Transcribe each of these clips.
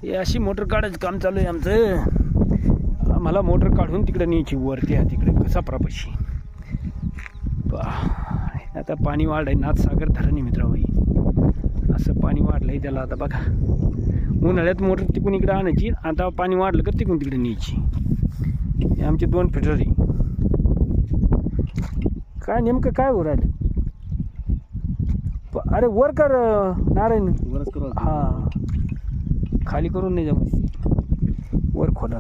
हे अशी मोटर काढायचं काम चालू आहे आमचं. आम्हाला मोटर काढून तिकडे न्यायची वरती आहे तिकडे कसापरापाशी. आता पाणी वाढ आहे नाथसागर धरण मित्र होई. असं पाणी वाढलं आहे त्याला. आता बघा उन्हाळ्यात मोटर तिकून इकडे आणायची, आता पाणी वाढलं का तिकून तिकडे न्यायची. हे आमचे 2 फिटर आहे. काय नेमकं काय हो राहिलं. अरे वर कर नारायण, वरच करू. हां खाली करून नाही जाऊ, वर खोला.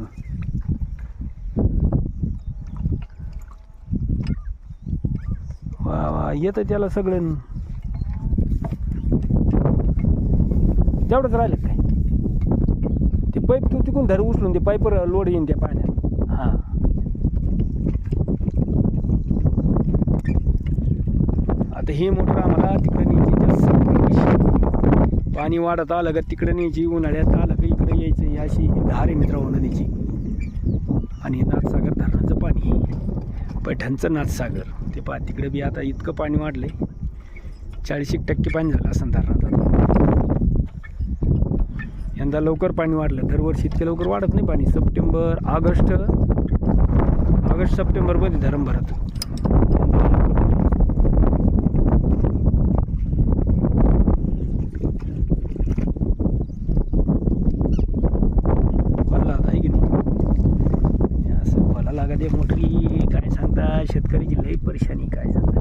वा वा येतं त्याला सगळं. तेवढंच राहिलं काय ते पाईप तू तिकून धर उचलून ते पाईपवर लोड येईन त्या पाण्यात. हां आता ही मोटर आम्हाला तिकडे न्यायची. पाणी वाढत आलं का तिकडे न्यायची, उन्हाळ्यात आलं का इकडे यायचं. याशी धार आहे मित्रांनो नदीची. आणि नाथसागर धरणाचं पाणी, पैठणचं नाथसागर ते पहा तिकडे बी आता इतकं पाणी वाढलंय. 40% पाणी झालं असं धरणात. यंदा लवकर पाणी वाढलं. दरवर्षी इतके लवकर वाढत नाही पाणी. सप्टेंबर ऑगस्ट सप्टेंबरमध्ये धरण भरत. लागत मोटरी काय सांगता. शेतकरीची लई परेशानी काय सांगता.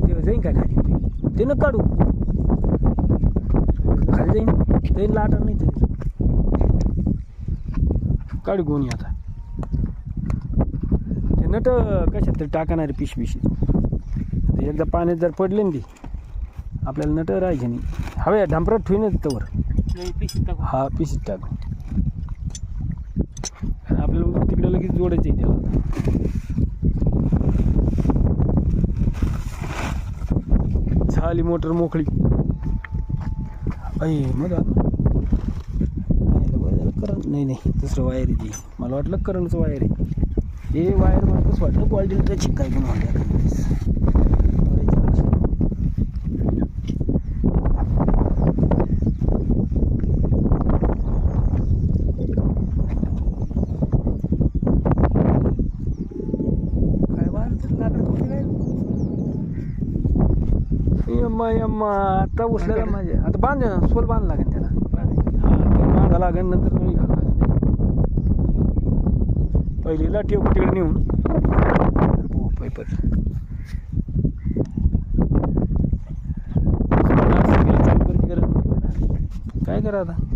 ते जाईन काय खाली ते न काढू खाली जाईन लाटा नाही ते काढू कोणी. आता ते नट कशात तरी टाकणार पिशविशी. एकदा पाण्यात जर पडले ना ती आपल्याला नट राहायचे नाही. हवे ढांपरात ठेवूनच तवर हा पिशीत टाकू. आपल्याला तिकडे लगेच जोडायचं आहे त्याला. झाली मोटर मोकळी. मग करंट नाही दुसरं वायर आहे ती. मला वाटलं करंटचं वायर आहे. हे वायर मला कसं वाटलं क्वालिटीला त्याची काय पण वाटलं. यम्मा आता उसल्याला माझे आता बांध सोल बांध लागेल त्याला. हां बांधा लागेल नंतर नळी घालावं लागेल. पहिलीला ठेव तिकडे नेऊन पैपर चालू करायची गरज नाही. काय करा आता.